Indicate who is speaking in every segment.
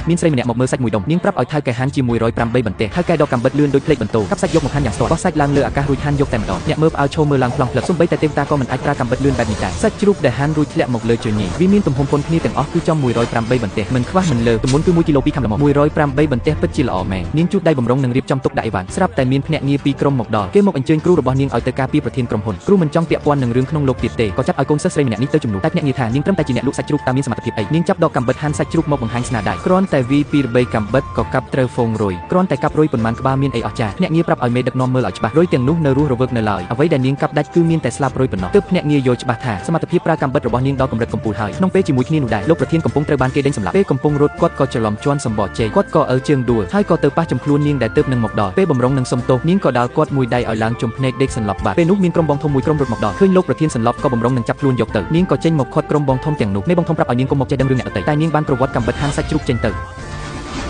Speaker 1: មានស្រីម្នាក់មកមើលសាច់មួយដុំនាងប្រាប់ឲ្យថៅកែហាន់ជាមួយ108បន្ទះថៅកែដកកាំបិតលឿនដូចភ្លេចបន្ទោកាប់សាច់យកមកហាន់យ៉ាងស្ទាត់បោះសាច់ឡើងលើអាកាសរួចហាន់យកតែម្ដងអ្នកមើលផ្អើលឈោមើលឡើងប្លង់ផ្លឹកសូម្បីតែទេវតាក៏មិនអាចប្រើកាំបិតលឿនបែបនេះដែរសាច់ជ្រូកដែលហាន់រួចធ្លាក់មកលើជើងញីវាមានទំហំប៉ុនគ្នាទាំងអស់គឺចំ108បន្ទះមិនខ្វះមិនលើទម្ងន់គឺ1គីឡូ2ខាំល្មម108បន្ទះពិតជាល្អមែននាងជូតដៃបំរុងនឹងរៀបចំទុកដាក់អីវ៉ាន់ស្រាប់តែមានភ្នាក់ងារពីរក្រុមមកដល់គេមកអញ្ជើញគ្រូរបស់នាងឲ្យទៅការពារប្រធានក្រុមហ៊ុនគ្រូមិនចង់ពាក់ព័ន្ធនឹងរឿងក្នុងលោកទៀតទេក៏ចាប់ឲ្យកូនសិស្សស្រីម្នាក់នេះទៅជំនួសតែភ្នាក់ងារថានាងត្រឹមតែជាអ្នកលក់សាច់ជ្រូកតើមានសមត្ថភាពអីនាងចាប់ដកកាំបិតហាន់សាច់ជ្រូកមកបង្ហាញស្នាដៃគ្រាន់តែវាពីរបីកាំបិតក៏កាប់ត្រូវហ្វូងរុយគ្រាន់តែកាប់រុយប៉ុន្មានក្បាលមានអីអស្ចារ្យភ្នាក់ងារប្រាប់ឲ្យមេដឹកនាំមើលឲ្យច្បាស់រុយទាំងនោះនៅរស់រវើកនៅឡើយអ្វីដែលនាងកាប់ដាច់គឺមានតែស្លាបរុយប៉ុណ្ណោះទើបភ្នាក់ងារយល់ច្បាស់ថាសមត្ថភាពប្រើកាំបិតរបស់នាងដល់កម្រិតកំពូលហើយក្នុងពេលជាមួយគ្នានោះដែរលោកប្រធានកំពុងត្រូវបានគេដេញសម្លាប់ពេលកំពុងរត់គាត់ក៏ច្រឡំជន់សម្បកជែកគាត់ក៏អើជើងដួលហើយក៏ទៅប៉ះចំខ្លួននាងដែលទើបនឹងមកដល់ពេលបំរុងនឹងសុំទោសនាងក៏ដាល់គាត់មួយដៃឲ្យឡើងជុំភ្នែកដេកសន្លប់បាត់ពេលនោះមានក្រុមបងធំមួយក្រុមរត់មកដល់ឃើញលោកប្រធានសន្លប់ក៏បំរុងនឹងចាប់ខ្លួនយកទៅនាងក៏ចេញមកខាត់ក្រុមបងធំទាំងនោះមេបងធំប្រាប់ឲ្យនាងកុំមកចេះដឹងរឿងអ្នកដទៃតែនាងបានប្រវត្តិកាំបិតហាន់សាច់ជ្រូកចេញទៅ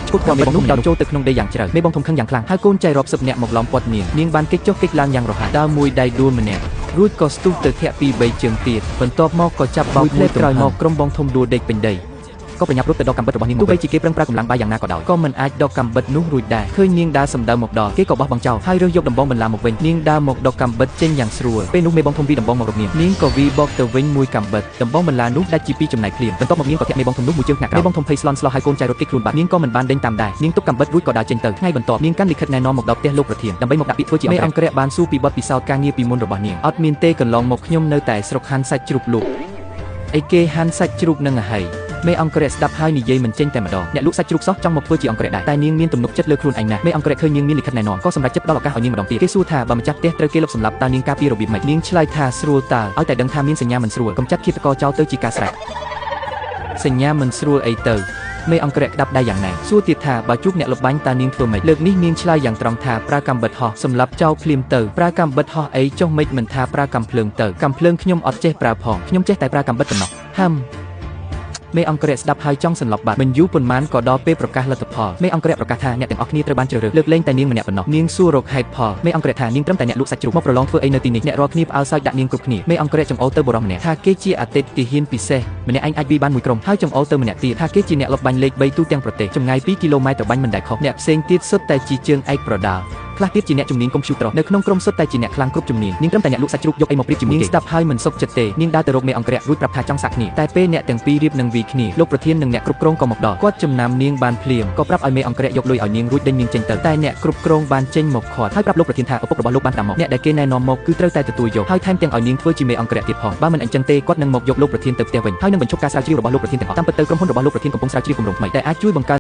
Speaker 1: ឈុតគាត់មេបងធំដោតចូលទៅក្នុងដីយ៉ាងជ្រៅមេបងធំខឹងយ៉ាងខ្លាំងហើយកូនចៃរាប់សិបនាក់មកឡោមព័ទ្ធនាងបានគេចចុះគេចឡើងយ៉ាងរហ័សដើរមួយដៃដួលម្នាក់រួចក៏ស្ទុះទៅធាក់ពី3ជើងទៀតបន្ទាប់មកក៏ចាប់បោកផ្លែក្រោយមកក្រុមបងធំដួលដេកពេញដីក៏ប្រញាប់រត់ទៅដកកាំបិតរបស់នាងទោះបីជាគេប្រឹងប្រើកម្លាំងបាយយ៉ាងណាក៏ដោយក៏មិនអាចដកកាំបិតនោះរួចដែរឃើញនាងដើរសម្ដៅមកដល់គេក៏បោះបង់ចោលហើយរើសយកដំបងបន្លាមកវិញនាងដើរមកដកកាំបិតចេញយ៉ាងស្រួលពេលនោះមេបងធំវីដំបងមករកនាងក៏វីបកទៅវិញមួយកាំបិតដំបងបន្លានោះដាច់ជាពីរចំណែកភ្លាមបន្ទាប់មកនាងក៏ធាក់មេបងធំនោះមួយជើងថ្នាក់ក្រោយមេបងធំភ័យស្លន់ស្លោះហើយកូនចៃរត់គេចខ្លួនបាត់នាងក៏មិនបានដេញតាមដែរនាងទុកកាំបិតរួចក៏ដើរចេញទៅថ្ងៃបន្ទាប់នាងកាន់លិខិតណែនាំមកដល់ផ្ទះលោកប្រធានដើម្បីមកដាក់ពាក្យធ្វើជាមេអង្គរៈបានសួរពីបទពិសោធន៍ការងារពីមុនរបស់នាងអត់មានទេកន្លងមកខ្ញុំនៅតែស្រុកហាន់សាច់ជ្រូកលក់អីគេហាន់សាច់ជ្រូកនឹងហីមេអង្គរៈស្ដាប់ហើយនិយាយមិនចេញតែម្ដងអ្នកលក់សាច់ជ្រូកសោះចង់មកធ្វើជាអង្គរៈដែរតែនាងមានទំនុកចិត្តលើខ្លួនឯងណាស់មេអង្គរៈឃើញនាងមានលិខិតណែនាំក៏សម្រេចចិត្តផ្ដល់ឱកាសឲ្យនាងម្ដងទៀតគេសួរថាបើម្ចាស់ផ្ទះត្រូវគេលុបសម្លាប់តើនាងការពាររបៀបម៉េចនាងឆ្លើយថាស្រួលតើឲ្យតែដឹងថាមានសញ្ញាមិនស្រួលកុំចាត់ឃាតករចោលទៅជាការស្រេចសញ្ញាមិនស្រួលអីទៅមេអង្គរៈក្តាប់ដៃយ៉ាងណាសួរទៀតថាបើជួបអ្នកលបបាញ់តើនាងធ្វើម៉េចលើកនេះនាងឆ្លើយយ៉ាងត្រង់ថាប្រើកាំបិតហោះសម្រាប់ចោលភ្លាមទៅប្រើកាំបិតហោះអីចុះមិនមិនថាប្រើកាំភ្លើងទៅកាំភ្លើងខ្ញុំអត់ចេះប្រើផងខ្ញុំចេះតែប្រើកាំបិតប៉ុណ្ណោះហឹមមេអង្គរៈស្ដាប់ហើយចង់សន្លប់បាត់មិនយូរប៉ុន្មានក៏ដល់ពេលប្រកាសលទ្ធផលមេអង្គរៈប្រកាសថាអ្នកទាំងអស់គ្នាត្រូវបានជ្រើសរើសលើកលែងតែនាងម្នាក់ប៉ុណ្ណោះនាងសួររកហេតុផលមេអង្គរៈថានាងត្រឹមតែអ្នកលក់សាច់ជ្រូកមកប្រឡងធ្វើអីនៅទីនេះអ្នករាល់គ្នាផ្អើលសើចដាក់នាងគ្រប់គ្នាមេអង្គរៈចង្អុលទៅបុរសម្នាក់ថាគេជាអតីតទាហានពិសេសម្នាក់ឯងអាចវាយបានមួយក្រុមហើយចង្អុលទៅម្នាក់ទៀតថាគេជាអ្នកលបបាញ់លេខ3ទូទាំងប្រទេសចម្ងាយ2គីឡូម៉ែត្របាញ់មិនដែលខុសអ្នកផ្សេងទៀតសុទ្ធតែជាជើងឯកប្រដាល់ខ្លះទៀតជាអ្នកជំនាញកុំព្យូទ័រនៅក្នុងក្រុមសុទ្ធតែជាអ្នកខ្លាំងគ្រប់ជំនាញនាងត្រឹមតែអ្នកលក់សាច់ជ្រូកយកអីមកប្រៀបជាមួយគេស្ដាប់ហើយមិនសុខចិត្តទេនាងដើរទៅរកមេអង្គរៈរួចប្រាប់ថាចង់សាក់គ្នាតែពេលអ្នកទាំងពីររៀបនឹងវីគ្នាលោកប្រធាននិងអ្នកគ្រប់គ្រងក៏មកដល់គាត់ចំណាំនាងបានភ្លាមក៏ប្រាប់ឲ្យមេអង្គរៈយកលុយឲ្យនាងរួចដេញនាងចេញទៅតែអ្នកគ្រប់គ្រងបានចេញមកខាត់ហើយប្រាប់លោកប្រធានថាឪពុករបស់លោកបានតាមមកអ្នកដែលគេណែនាំមកគឺត្រូវតែទទួលយកហើយថែមទាំងឲ្យនាងធ្វើជាមេអង្គរៈទៀតផងបើមិនអញ្ចឹងទេគាត់នឹងមកយកលោកប្រធានទៅផ្ទះវិញហើយនឹងបញ្ឈប់ការស្រាវជ្រាវរបស់លោកប្រធានទាំងអស់តាមពិតទៅក្រុមហ៊ុនរបស់លោកប្រធានកំពុងស្រាវជ្រាវគម្រោងថ្មីដែលអាចជួយបង្កើត